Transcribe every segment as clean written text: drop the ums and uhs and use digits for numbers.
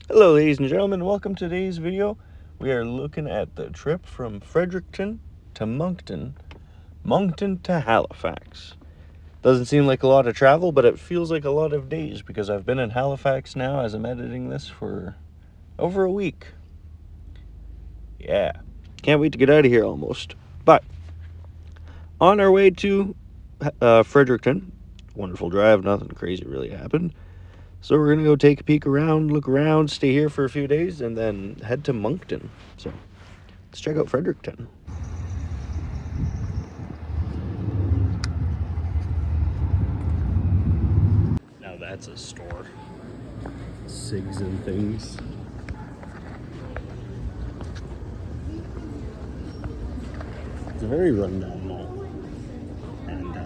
Hello ladies and gentlemen, welcome to today's video. We are looking at the trip from Fredricton to Moncton to Halifax. Doesn't seem like a lot of travel, but it feels like a lot of days because I've been in Halifax now as I'm editing this for over a week. Yeah, can't wait to get out of here almost. But on our way to Fredricton, wonderful drive, nothing crazy really happened. So we're gonna go take a peek around, look around, stay here for a few days, and then head to Moncton. So let's check out Fredricton. Now that's a store. Cigs and things. It's a very rundown mall. And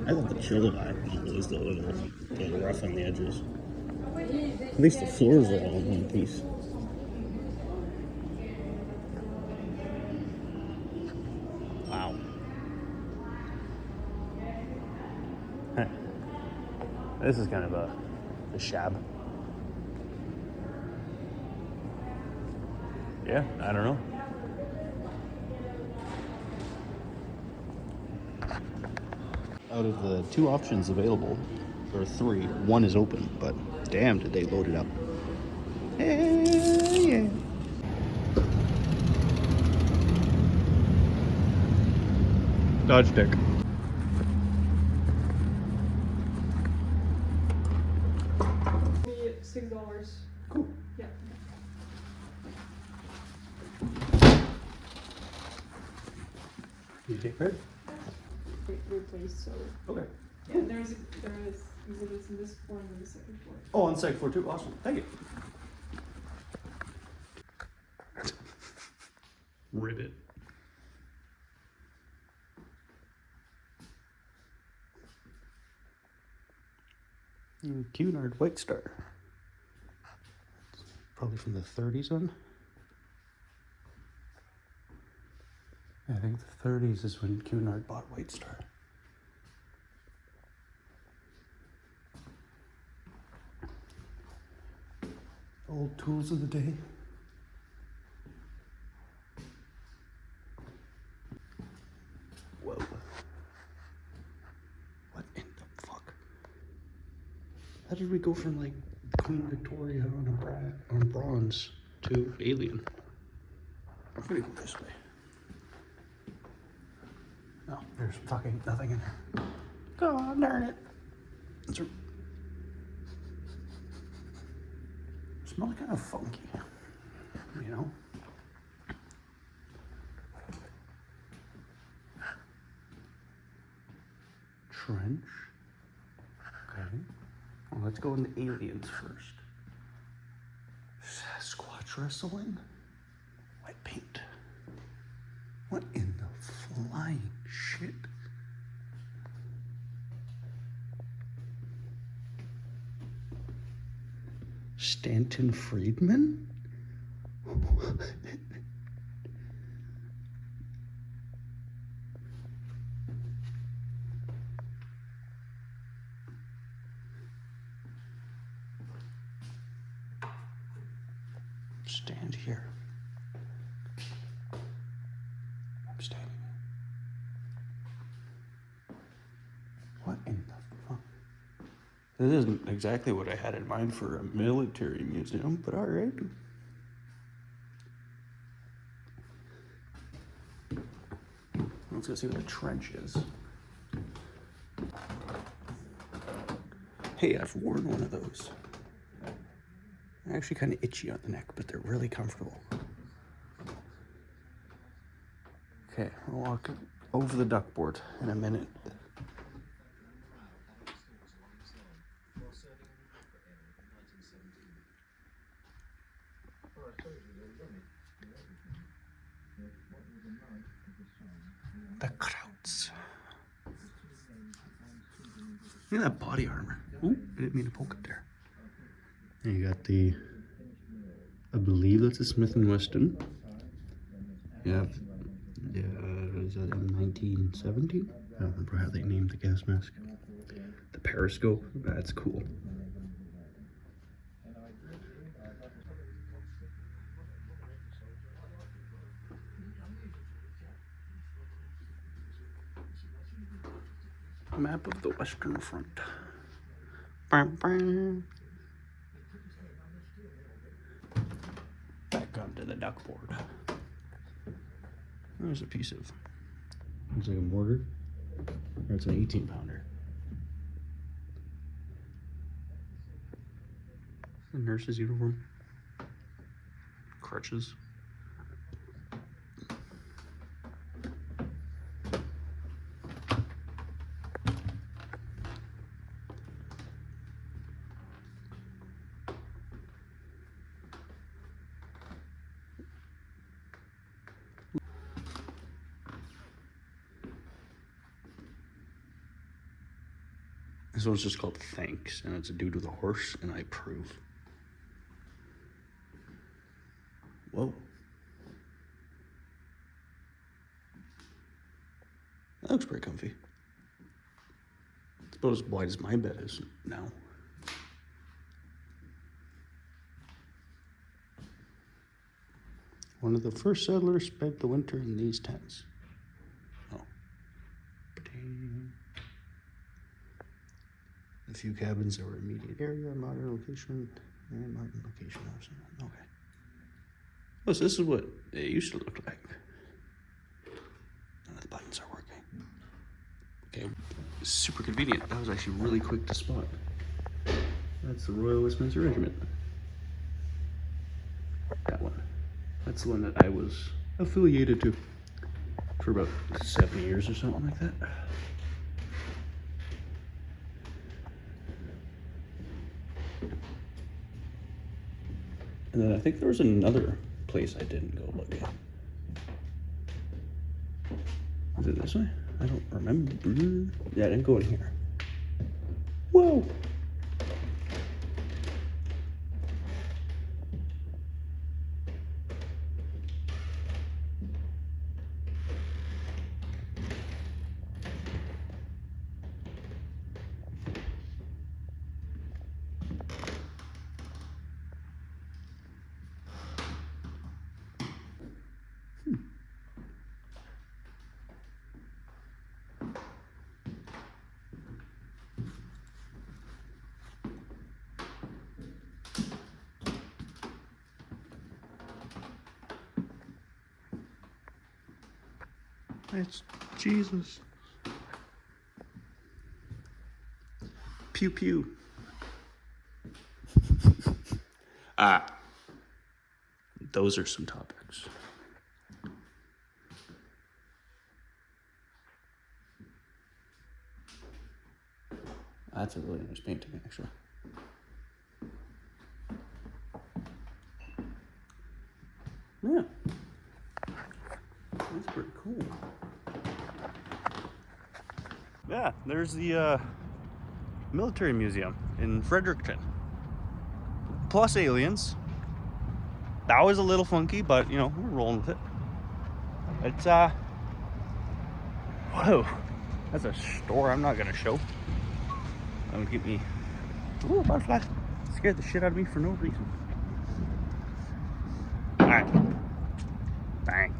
I thought the chiller mall was a little rough on the edges. At least the floors are all in one piece. Wow. This is kind of a shab. Yeah, I don't know. Out of the two options available, or three, one is open, but damn, did they load it up. Hell yeah. Dodge stick. $6. Cool. Yeah. You take credit? Replaced, so. Okay. Yeah, there is exhibits in this floor and in the second floor. Oh, on the second floor too. Awesome. Thank you. Ribbit. Cunard White Star. Probably from the 30s on. I think the 30s is when Cunard bought White Star. Old tools of the day. Whoa. What in the fuck? How did we go from like Queen Victoria on bronze to alien? I'm gonna go this way. No, there's fucking nothing in there. God darn it. Smells kind of funky, you know? Trench. Okay. Well, let's go into aliens first. Sasquatch wrestling? White paint. What in the flying shit? Stanton Friedman? Stand here. I'm standing. What in the fuck? This isn't exactly what I had in mind for a military museum, but all right. Let's go see what a trench is. Hey, I've worn one of those. They're actually kind of itchy on the neck, but they're really comfortable. Okay, I'll walk over the duckboard in a minute. The Krauts. Look at that body armor. Ooh, I didn't mean to poke it there. And you got the, I believe that's a Smith & Wesson. Yeah, is that M1917? I don't remember how they named the gas mask. The periscope, that's cool. Map of the Western Front. Bam, bam. Back onto the duckboard. There's a piece of, looks like a mortar, or it's an 18-pounder. A nurse's uniform. Crutches. This one's just called Thanks, and it's a dude with a horse, and I approve. Whoa. That looks pretty comfy. It's about as wide as my bed is now. One of the first settlers spent the winter in these tents. Oh. A few cabins that were immediate area, modern location, and modern location. Okay. Oh, so this is what it used to look like. None of the buttons are working. Okay, super convenient. That was actually really quick to spot. That's the Royal Westminster Regiment. That one. That's the one that I was affiliated to for about 7 years or something like that. And then I think there was another place I didn't go look at. Is it this way? I don't remember. Yeah, I didn't go in here. Whoa! It's Jesus. Pew pew. Those are some topics. That's a really nice painting, actually. Yeah. That's pretty cool. Yeah, there's the military museum in Fredricton. Plus aliens. That was a little funky, but you know, we're rolling with it. It's whoa. That's a store I'm not gonna show. That'll keep me. Ooh, butterfly. Scared the shit out of me for no reason. Alright. Bang.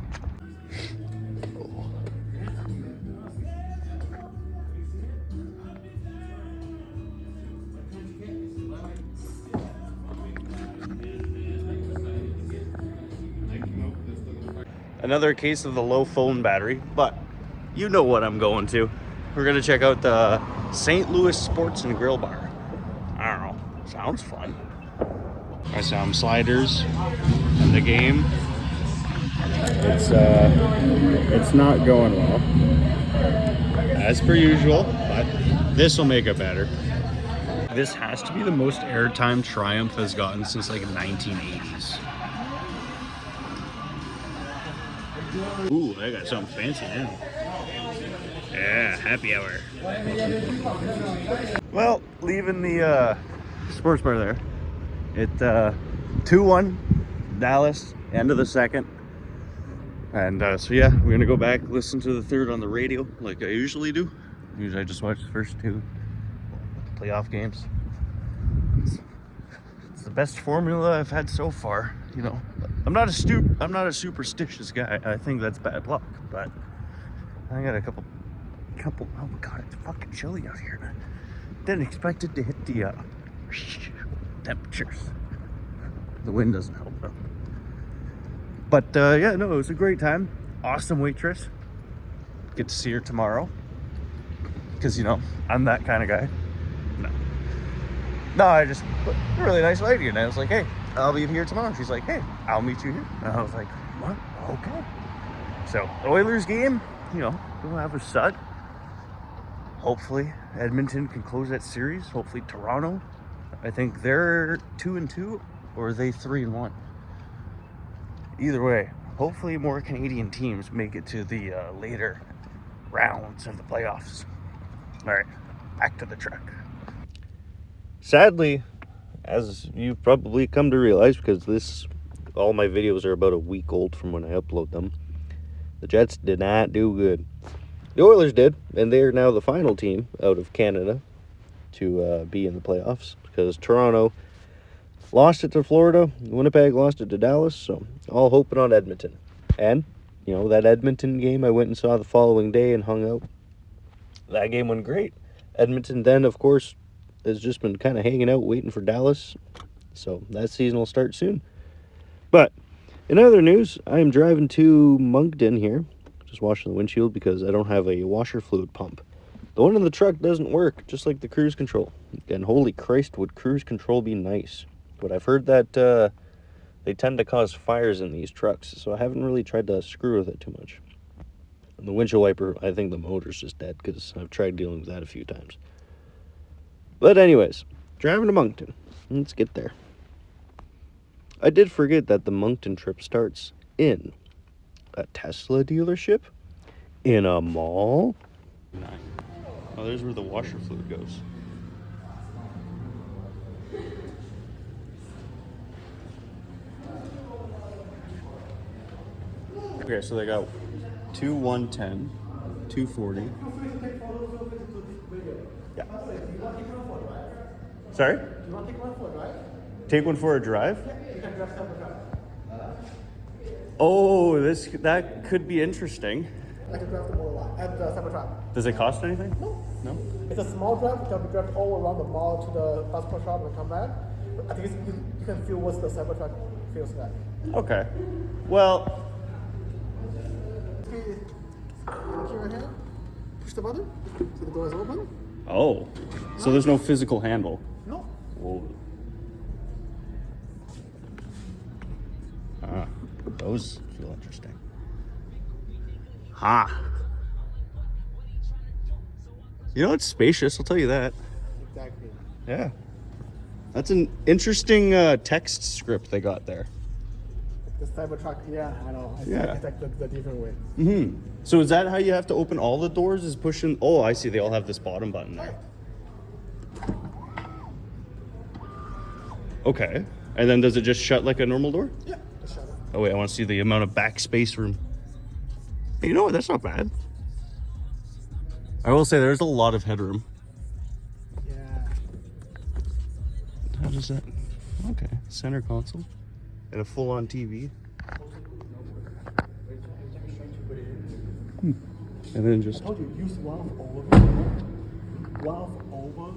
Another case of the low phone battery, but you know what I'm going to. We're gonna check out the St. Louis Sports and Grill Bar. I don't know, sounds fun. I saw some sliders in the game. It's not going well, as per usual, but this will make it better. This has to be the most airtime Triumph has gotten since like 1980s. Ooh, I got something fancy now. Yeah, happy hour. Well, leaving the sports bar there. It 2-1 Dallas, end of the second. And so yeah, we're gonna go back, listen to the third on the radio like I usually do. Usually I just watch the first two playoff games. It's the the best formula I've had so far. You know, I'm not a superstitious guy. I think that's bad luck, but I got a couple. Oh my god, it's fucking chilly out here. Didn't expect it to hit the temperatures. The wind doesn't help though. But yeah, no, it was a great time. Awesome waitress. Get to see her tomorrow. Because, you know, I'm that kind of guy. No, I just, a really nice lady. And I was like, hey, I'll be here tomorrow. She's like, hey, I'll meet you here. And I was like, what? Okay. So, the Oilers game, you know, we'll have a stud. Hopefully, Edmonton can close that series. Hopefully, Toronto. I think they're 2-2, or are they 3-1? Either way, hopefully more Canadian teams make it to the later rounds of the playoffs. All right, back to the truck. Sadly, as you've probably come to realize, because all my videos are about a week old from when I upload them, the Jets did not do good. The Oilers did, and they are now the final team out of Canada to be in the playoffs, because Toronto lost it to Florida, Winnipeg lost it to Dallas, so all hoping on Edmonton. And, you know, that Edmonton game I went and saw the following day and hung out. That game went great. Edmonton then, of course, has just been kind of hanging out waiting for Dallas, so that season will start soon. But, in other news, I am driving to Moncton here, just washing the windshield because I don't have a washer fluid pump. The one in the truck doesn't work, just like the cruise control. And holy Christ, would cruise control be nice. But I've heard that they tend to cause fires in these trucks, so I haven't really tried to screw with it too much. And the windshield wiper, I think the motor's just dead, because I've tried dealing with that a few times. But anyways, driving to Moncton. Let's get there. I did forget that the Moncton trip starts in a Tesla dealership, in a mall. Oh, there's where the washer fluid goes. Okay, so they got 2 110, 240. Yeah. Sorry? You want to take one for a drive? Take one for a drive? Yeah, you can drive separate drive. Oh, that could be interesting. I can drive the motor at the separate drive. Does it cost anything? No. No? It's a small drive. It can be driven all around the mall to the passport shop and come back. But at least you can feel what the separate drive feels like. Okay. Well, Okay, key right here. Push the button. So the door is open. oh. So there's no physical handle. No. Whoa. Ah, those feel interesting. Ha. You know, it's spacious, I'll tell you that. Exactly. Yeah. That's an interesting text script they got there. The Cybertruck, yeah, I know. Yeah. It's like the different way. Mm-hmm. So is that how you have to open all the doors, is pushing? Oh, I see. They all have this bottom button there. Okay. And then does it just shut like a normal door? Yeah, just shut it. Oh, wait, I want to see the amount of backspace room. Hey, you know what? That's not bad. I will say there's a lot of headroom. Yeah. How does that? Okay. Center console. And a full-on TV. And then just... I told you, use one over,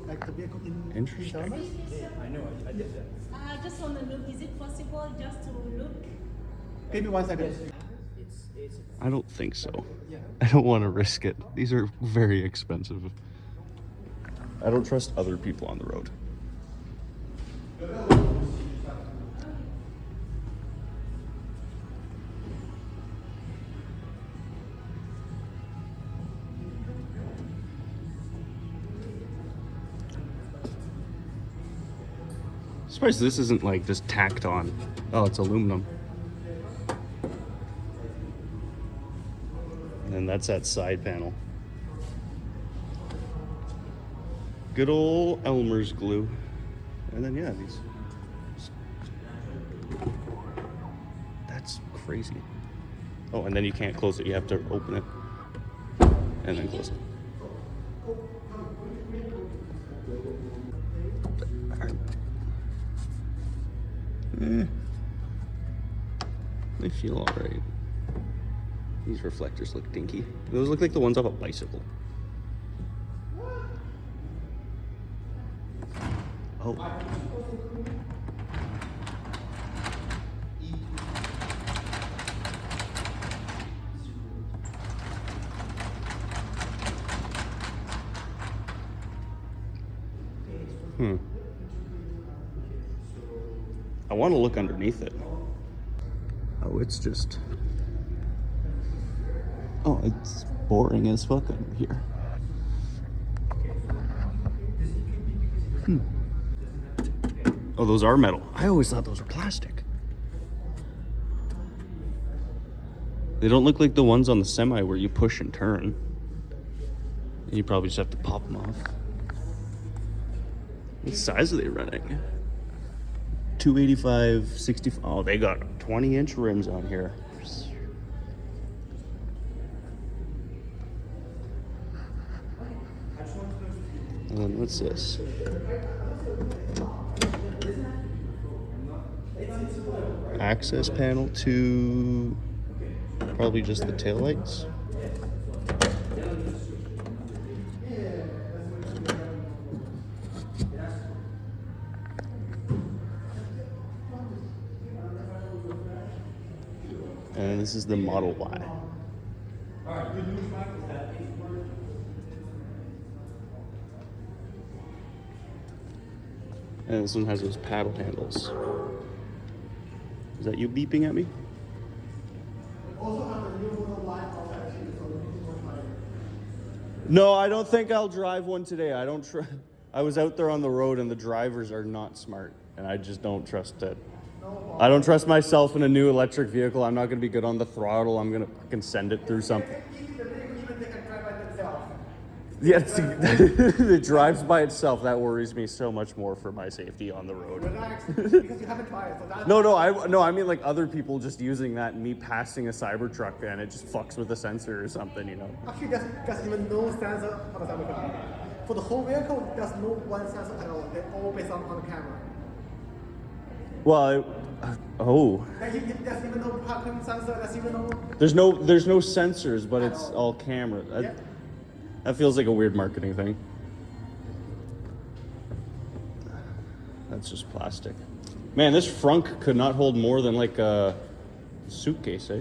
like the vehicle in. Interesting. I know, I did that. I just want to look, is it possible just to look? Give me 1 second. I don't think so. I don't want to risk it. These are very expensive. I don't trust other people on the road. Surprised this isn't like just tacked on. Oh, it's aluminum. And that's that side panel. Good old Elmer's glue. And then yeah, these. That's crazy. Oh, and then you can't close it. You have to open it and then close it. They feel all right. These reflectors look dinky. Those look like the ones off a bicycle. Oh. I want to look underneath it. Oh, it's just... Oh, it's boring as fuck under here. Oh, those are metal. I always thought those were plastic. They don't look like the ones on the semi where you push and turn. You probably just have to pop them off. What size are they running? 285, 65. Oh, they got 20-inch rims on here. And what's this? Access panel to probably just the taillights. And this is the Model Y. And this one has those paddle handles. Is that you beeping at me? No, I don't think I'll drive one today. I was out there on the road and the drivers are not smart, and I just don't trust it. I don't trust myself in a new electric vehicle. I'm not going to be good on the throttle. I'm going to fucking send it through something. Yeah, it drives by itself. That worries me so much more for my safety on the road. Relax, because you haven't tried it. So that's I mean like other people just using that and me passing a Cybertruck and it just fucks with the sensor or something, you know. Actually, there's even no sensor on the Cybertruck. For the whole vehicle, there's no one sensor at all. They're all based on the camera. Well, There's even no parking sensor. There's no sensors, but it's all camera. That feels like a weird marketing thing. That's just plastic. Man, this frunk could not hold more than like a suitcase, eh?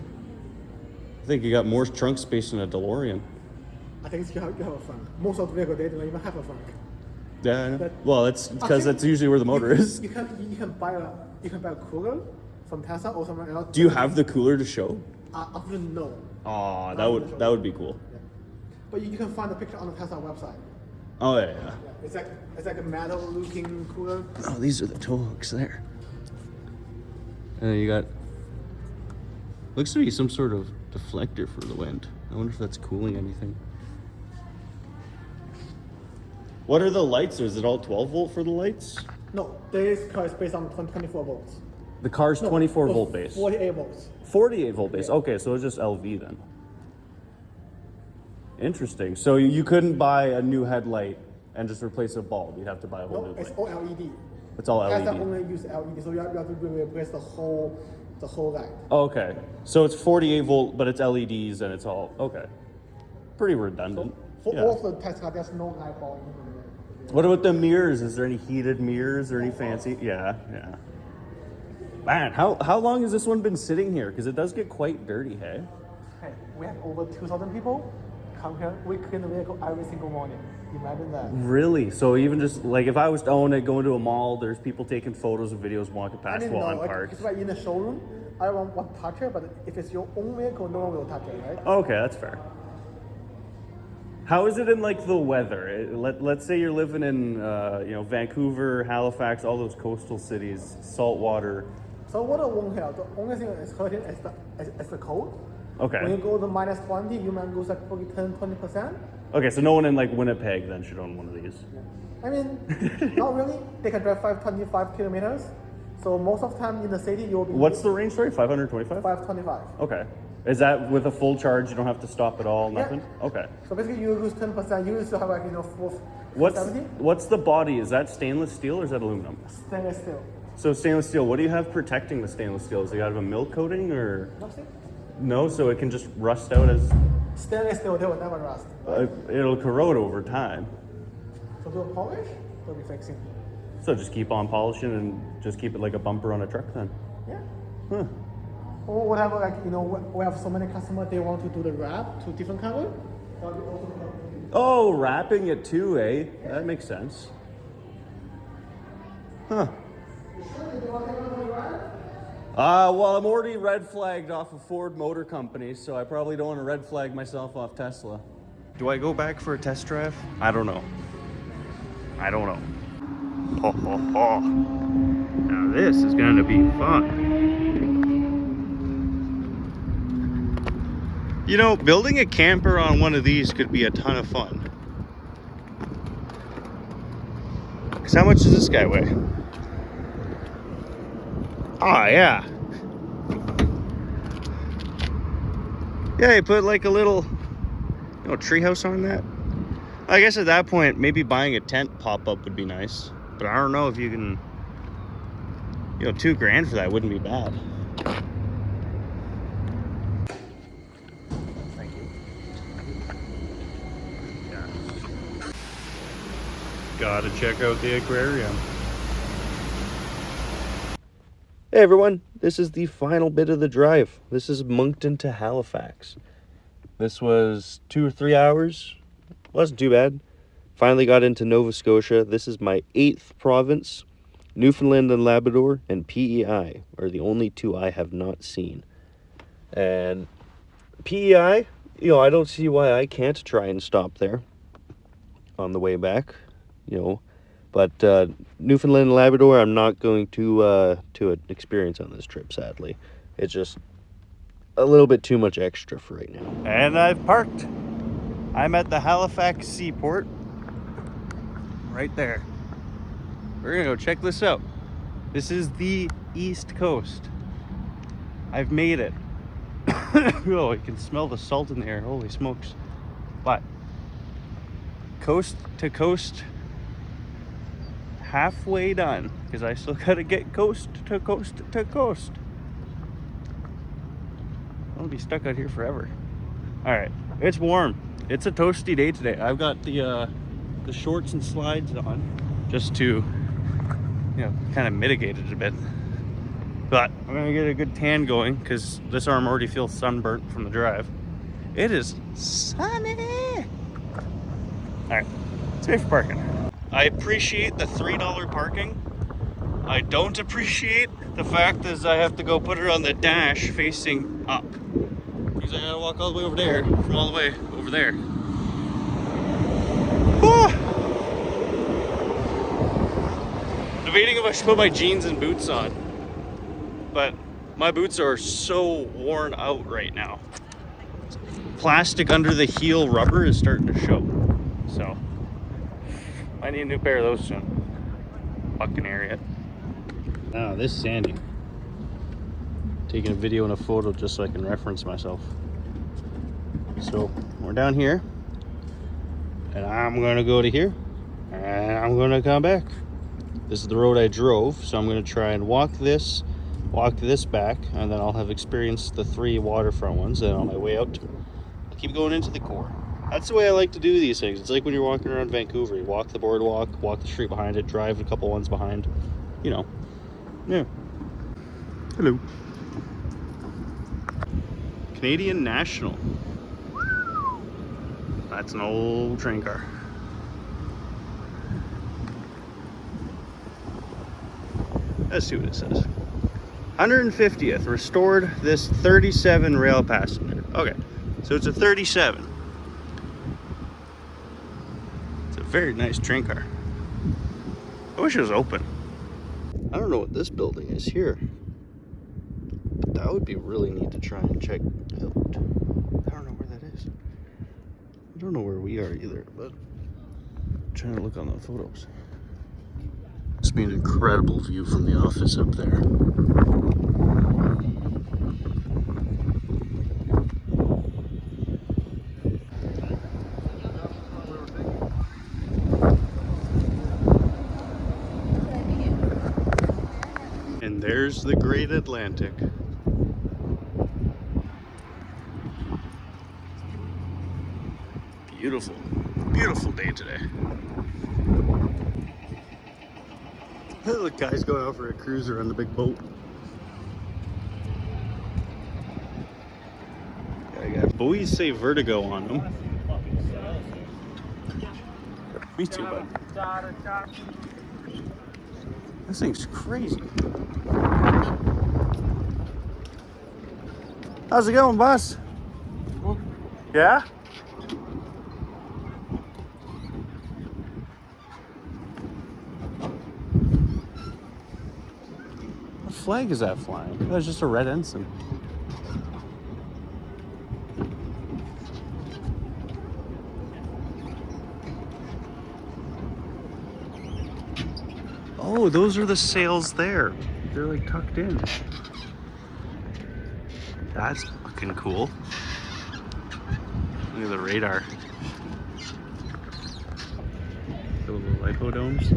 I think you got more trunk space than a DeLorean. I think you have a frunk. Most of the vehicles, they don't even have a frunk. Yeah, I know. Well, that's because that's usually where the motor is. You can buy a cooler from Tesla or somewhere else. Do you have the cooler to show? Actually, no. Oh, that would be cool. Yeah. But you can find the picture on the Tesla website. Oh yeah. Yeah. It's like a metal-looking cooler. Oh, these are the tow hooks there. And then you got looks to be some sort of deflector for the wind. I wonder if that's cooling anything. What are the lights? Is it all 12 volt for the lights? No, this car is based on 24 volts. The car's 24 volt base. 48 volts. 48 volt base. Okay, so it's just LV then. Interesting. So you couldn't buy a new headlight and just replace a bulb. You'd have to buy a whole new It's light. all LED. It's all LED. Tesla only use LED, so you have to replace the whole light. Okay. So it's 48 volt, but it's LEDs and it's all okay. Pretty redundant. For Yeah. all of the Tesla, there's no light bulb. What about the mirrors? Is there any heated mirrors or any fancy? Yeah. Man, how long has this one been sitting here? Because it does get quite dirty, hey? Hey, we have over 2,000 people come here. We clean the vehicle every single morning. Imagine that. Really? So even just like if I was to own it, going to a mall, there's people taking photos and videos walking past while I'm parked. It's right in the showroom. I won't want to touch it, but if it's your own vehicle, no one will touch it, right? Okay, that's fair. How is it in like the weather? Let's say you're living in Vancouver, Halifax, all those coastal cities, salt water. So water won't help. The only thing that's hurting is the cold. Okay. When you go to minus 20, you might lose like probably 10-20%. Okay, so no one in like Winnipeg then should own one of these. I mean, not really. They can drive 525 kilometers. So most of the time in the city, you'll be... What's the range, sorry? 525? 525. Okay. Is that with a full charge? You don't have to stop at all? Nothing? Yeah. Okay. So basically you lose 10%. You used to have like, 470. What's the body? Is that stainless steel or is that aluminum? Stainless steel. So stainless steel, what do you have protecting the stainless steel? Is it have a milk coating or? Nothing. No, so it can just rust out as, Stainless steel, they will never rust. it'll corrode over time. So do a polish, they'll be fixing. So just keep on polishing and just keep it like a bumper on a truck then. Yeah. Huh. Or whatever, like, you know, we have so many customers, they want to do the wrap to different color. That'll be also helpful. Oh, wrapping it too, eh? That makes sense. Huh. Well, I'm already red flagged off of Ford Motor Company, so I probably don't want to red flag myself off Tesla. Do I go back for a test drive? I don't know. I don't know. Ho, ho, ho. Now this is going to be fun. You know, building a camper on one of these could be a ton of fun. Because how much does this guy weigh? Oh, yeah. Yeah, you put like a little, treehouse on that. I guess at that point, maybe buying a tent pop-up would be nice. But I don't know if you can, $2,000 for that wouldn't be bad. Thank you. Yeah. Gotta check out the aquarium. Hey everyone, this is the final bit of the drive. This is Moncton to Halifax. This was 2 or 3 hours. Wasn't too bad. Finally got into Nova Scotia. This is my 8th province. Newfoundland and Labrador and PEI are the only 2 I have not seen. And PEI, I don't see why I can't try and stop there on the way back, But Newfoundland and Labrador, I'm not going to experience on this trip, sadly. It's just a little bit too much extra for right now. And I've parked. I'm at the Halifax Seaport. Right there. We're gonna go check this out. This is the East Coast. I've made it. Oh, you can smell the salt in the air. Holy smokes. But coast to coast, halfway done, because I still gotta get coast to coast to coast. I'll be stuck out here forever. All right, it's warm. It's a toasty day today. I've got the shorts and slides on just to, kind of mitigate it a bit. But I'm gonna get a good tan going because this arm already feels sunburnt from the drive. It is sunny. All right, let's pay for parking. I appreciate the $3 parking. I don't appreciate the fact that I have to go put it on the dash facing up. Because I gotta walk all the way over there from all the way over there. Debating if I should put my jeans and boots on. But my boots are so worn out right now. Plastic under the heel rubber is starting to show. So I need a new pair of those soon. Fucking area. Oh, this is Sandy. Taking a video and a photo just so I can reference myself. So we're down here. And I'm gonna go to here. And I'm gonna come back. This is the road I drove, so I'm gonna try and walk this back, and then I'll have experienced the 3 waterfront ones. Then on my way out, I'll keep going into the core. That's the way I like to do these things. It's like when you're walking around Vancouver. You walk the boardwalk, walk the street behind it, drive a couple ones behind. Yeah. Hello. Canadian National. That's an old train car. Let's see what it says. 150th, restored this 37 rail passenger. Okay, so it's a 37. It's a very nice train car. I wish it was open. I don't know what this building is here. But that would be really neat to try and check out. I don't know where that is. I don't know where we are either, but I'm trying to look on the photos. Must be an incredible view from the office up there. there's the Great Atlantic. Beautiful, beautiful day today. Look, guys going out for a cruiser on the big boat. I got buoys say Vertigo on them. Me too, bud. This thing's crazy. How's it going, boss? Yeah? What flag is that flying? That was just a red ensign. Oh, those are the sails there. They're like tucked in. That's fucking cool. Look at the radar. The little lipodomes.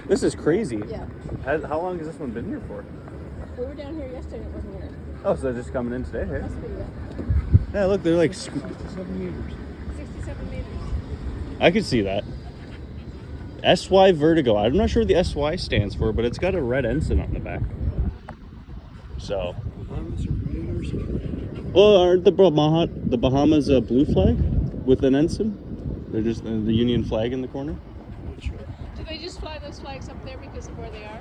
This is crazy. Yeah. How long has this one been here for? We were down here yesterday, it wasn't here. Oh, so they're just coming in today, hey? Must be, yeah. Yeah, look, they're like... 67 meters. I could see that. SY Vertigo. I'm not sure what the SY stands for, but it's got a red ensign on the back. So. Well, aren't the Bahamas a blue flag with an ensign? They're just the Union flag in the corner. Do they just fly those flags up there because of where they are?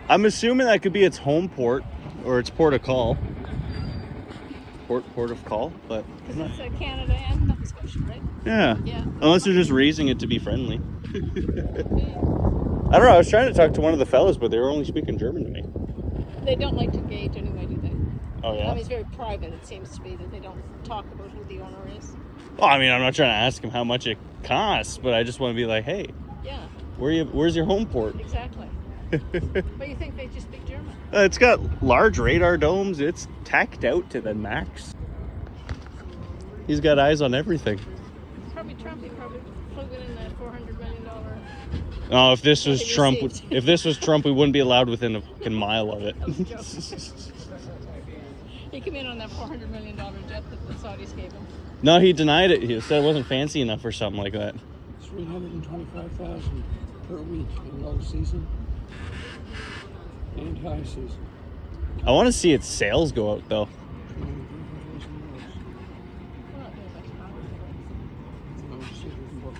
I'm assuming that could be its home port or its port of call. Port of call, but Because it's Canada and Nova Scotia, right? yeah. Yeah. Unless they're just raising it to be friendly. I don't know. I was trying to talk to one of the fellas, but they were only speaking German to me. They don't like to engage anyway, do they? Oh yeah. I mean, it's very private. It seems to be that they don't talk about who the owner is. Well, I mean, I'm not trying to ask him how much it costs, but I just want to be like, hey, Yeah, where's your home port? exactly. But you think they just speak German? It's got large radar domes. It's tacked out to the max. He's got eyes on everything. Probably Trump. He probably flew in that $400 million. Oh, if this was What he Trump, received. if this was Trump, we wouldn't be allowed within a fucking mile of it. He came in on that $400 million jet that the Saudis gave him. No, he denied it. He said it wasn't fancy enough or something like that. 325,000 per week in low season and high season. I want to see its sales go out though. 325,000 Well, there's like hours of it. low season book.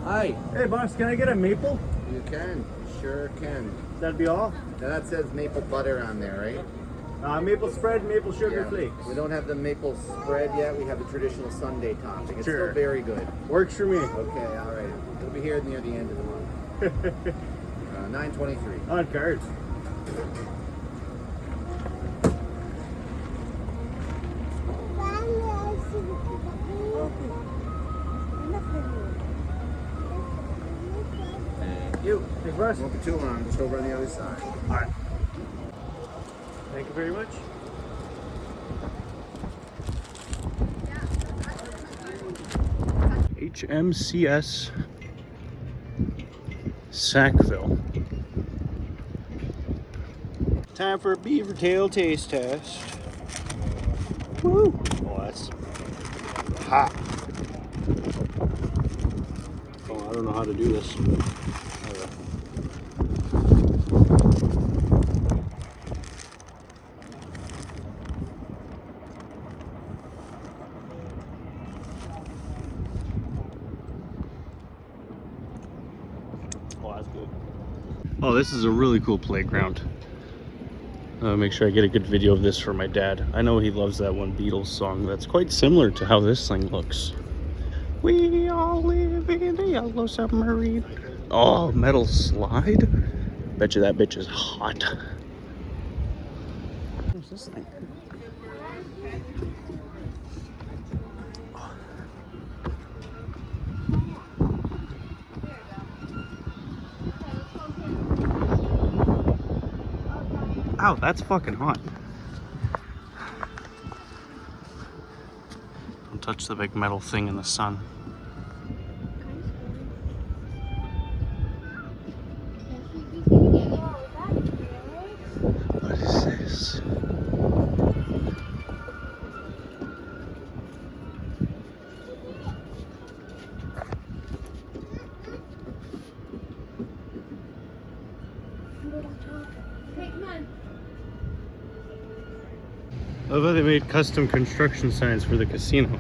Hi, Hey boss, can I get a maple? you can, sure can. That'd be all. Now that says maple butter on there, right? Maple spread, maple sugar Yeah. We don't have the maple spread yet. We have the traditional Sunday topping. It's Sure. still very good. Works for me. Okay, all right. It'll be here near the end of the month. 9/23. On cards. Thank you. Thanks, boss. Won't be too long. Just over on the other side. All right. Thank you very much. HMCS Sackville. Time for a beaver tail taste test. Woo! Oh, that's hot. Oh, I don't know how to do this. Oh, that's good. Oh, this is a really cool playground. Make sure I get a good video of this for my dad. I know he loves that one Beatles song that's quite similar to how this thing looks. We all live in the yellow submarine. Oh, metal slide? Bet you that bitch is hot. What's this thing? Wow, that's fucking hot. Don't touch the big metal thing in the sun. What is this? I love how they made custom construction signs for the casino.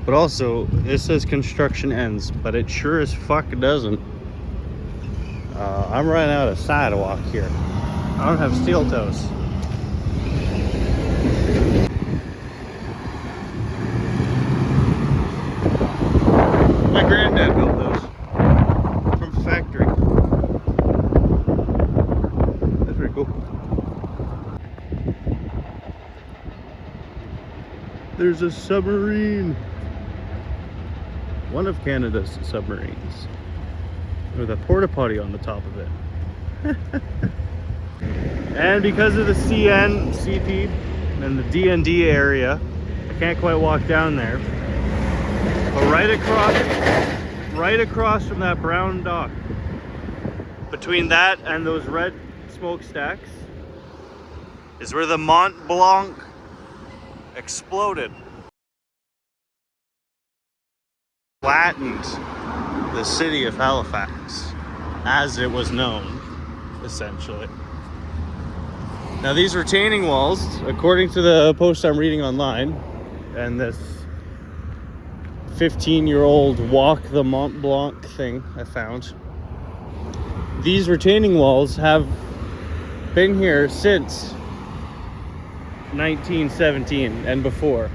But also, this says construction ends, but it sure as fuck doesn't. I'm running out of sidewalk here. I don't have steel toes. My granddad built those from a factory. That's pretty cool. There's a submarine. One of Canada's submarines. With a porta potty on the top of it. And because of the CN, CP, and the DND area, I can't quite walk down there. But right across from that brown dock, between that and those red smokestacks, is where the Mont Blanc exploded. Flattened the city of Halifax as it was known, essentially. Now these retaining walls, according to the post I'm reading online, and this 15-year-old walk the Mont Blanc thing I found, these retaining walls have been here since 1917 and before.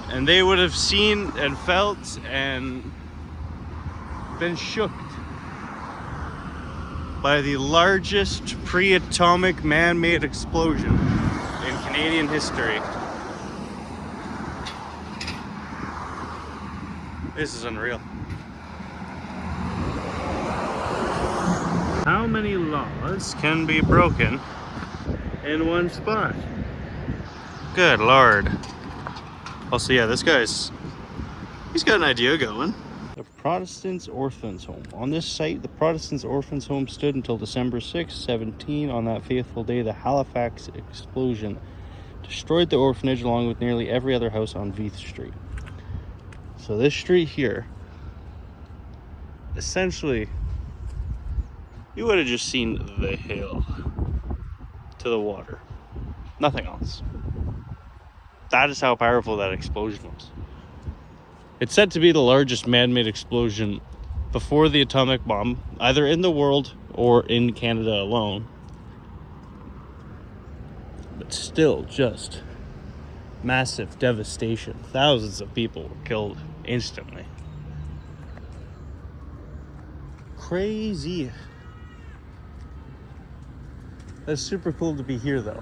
And they would have seen and felt and been shook by the largest pre-atomic man-made explosion in Canadian history. This is unreal. How many laws can be broken in one spot? Good Lord. Also, yeah, this guy's, he's got an idea going. The Protestants Orphans Home. On this site, the Protestants Orphans Home stood until December 6, 17. On that fateful day, the Halifax explosion destroyed the orphanage along with nearly every other house on Veith Street. So this street here, essentially, you would have just seen the hill to the water. Nothing else. That is how powerful that explosion was. It's said to be the largest man-made explosion before the atomic bomb, either in the world or in Canada alone. But still, just massive devastation. Thousands of people were killed instantly. Crazy. That's super cool to be here, though.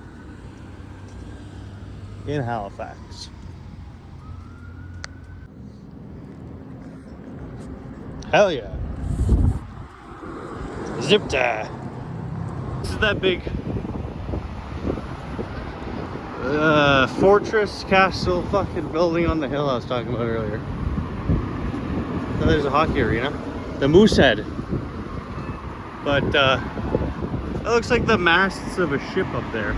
In Halifax. Hell yeah. Zip tie. This is that big fortress, castle, fucking building on the hill I was talking about earlier. Oh, there's a hockey arena. The Moosehead. But that looks like the masts of a ship up there.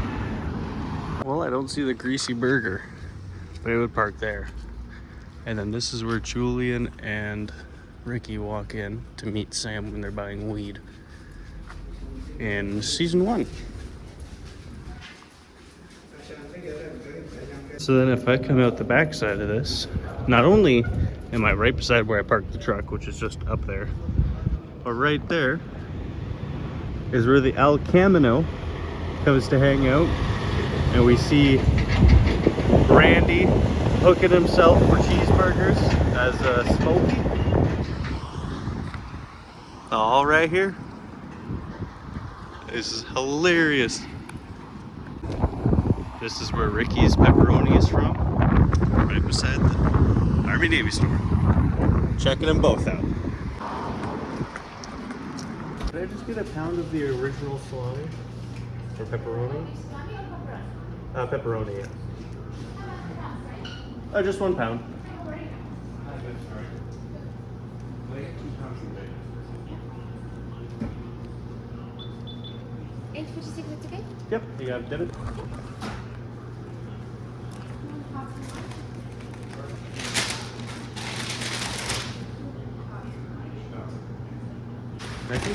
Well, I don't see the Greasy Burger, but it would park there. And then this is where Julian and Ricky walk in to meet Sam when they're buying weed in season 1. So then if I come out the back side of this, not only am I right beside where I parked the truck, which is just up there, but right there is where the El Camino comes to hang out. And we see Randy hooking himself for cheeseburgers as Smokey. All right here. This is hilarious. This is where Ricky's pepperoni is from, right beside the Army Navy store. Checking them both out. Could I just get a pound of the original salami? Or pepperoni? Pepperoni, yeah. Just 1 pound. Okay? Yep, you got debit. Thank you.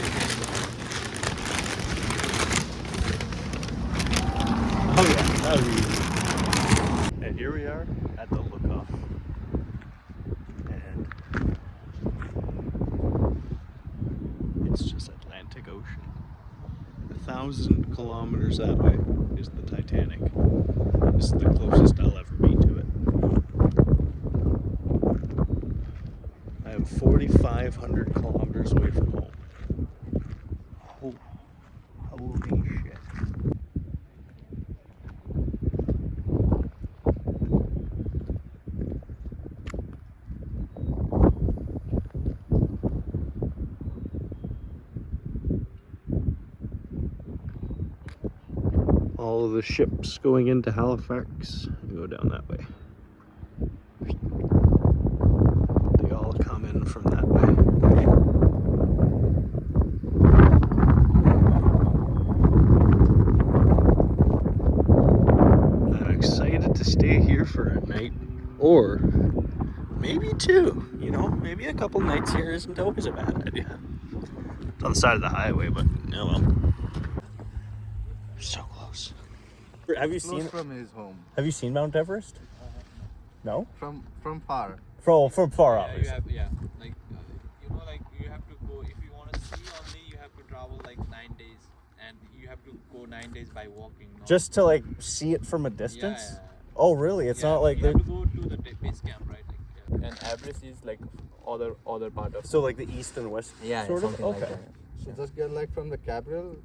Oh yeah, that was easy. And here we are at the look-off. And it's just Atlantic Ocean. 1,000 kilometers that way is the Titanic. This is the closest I'll ever be to it. I am 4,500 kilometers away from home. Oh, holy shit. All of the ships going into Halifax go down that way. They all come in from that way. I'm excited to stay here for a night, or maybe 2. You know, maybe a couple nights here isn't always a bad idea. It's on the side of the highway, but oh well. So close. Have you seen? From his home. Have you seen Mount Everest? No. From far. From far, Yeah, obviously. like you know, like you have to go if you want to see only. You have to travel like 9 days, and you have to go 9 days by walking. Not Just to like see it from a distance. Yeah. Oh, really? It's not like you they're have to go to the base camp, right? Like, yeah. And Everest is like other part of so like the east and west. yeah, sort something of. like Okay. that. So just get like from the capital,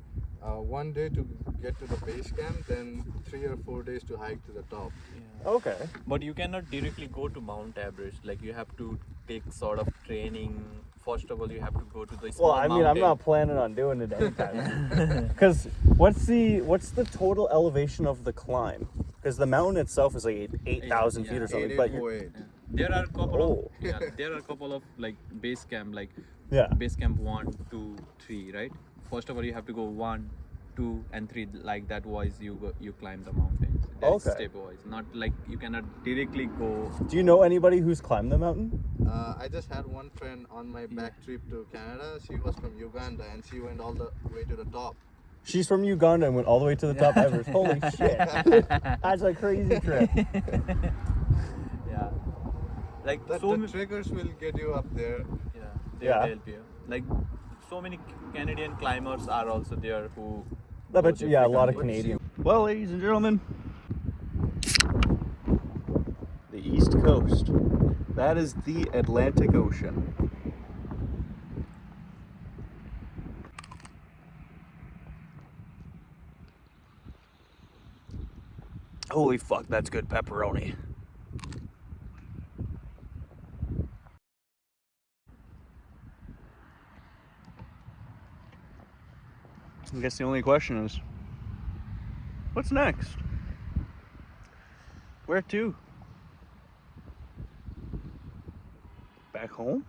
1 day to get to the base camp, then 3 or 4 days to hike to the top. Okay. But you cannot directly go to Mount Everest. Like you have to take sort of training. First of all, you have to go to the small Well, I mean, I'm mountain. not planning on doing it anytime. Because what's the total elevation of the climb? Because the mountain itself is like 8,000 feet or something. But you're, 8848. There are a couple Oh. of there are a couple of like base camp, like yeah. base camp 1, 2, 3, right? First of all, you have to go 1, 2, and 3 like that. Wise you climb the mountains. That's Okay. stepwise. Not like you cannot directly go. Do you know anybody who's climbed the mountain? I just had one friend on my back trip to Canada. She was from Uganda and she went all the way to the top. She's from Uganda and went all the way to the top Everest. Holy shit. That's a crazy trip. Yeah. Like The so many. triggers will get you up there. Yeah, they Yeah. will help you. Like so many Canadian climbers are also there who. I bet go you, yeah, a lot of different- Canadian. Well, ladies and gentlemen, the East Coast. That is the Atlantic Ocean. Holy fuck, that's good pepperoni. I guess the only question is, what's next? Where to? Back home?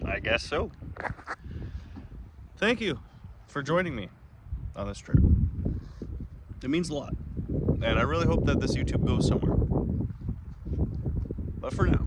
I guess so. Thank you for joining me on this trip. It means a lot. And I really hope that this YouTube goes somewhere. But for now,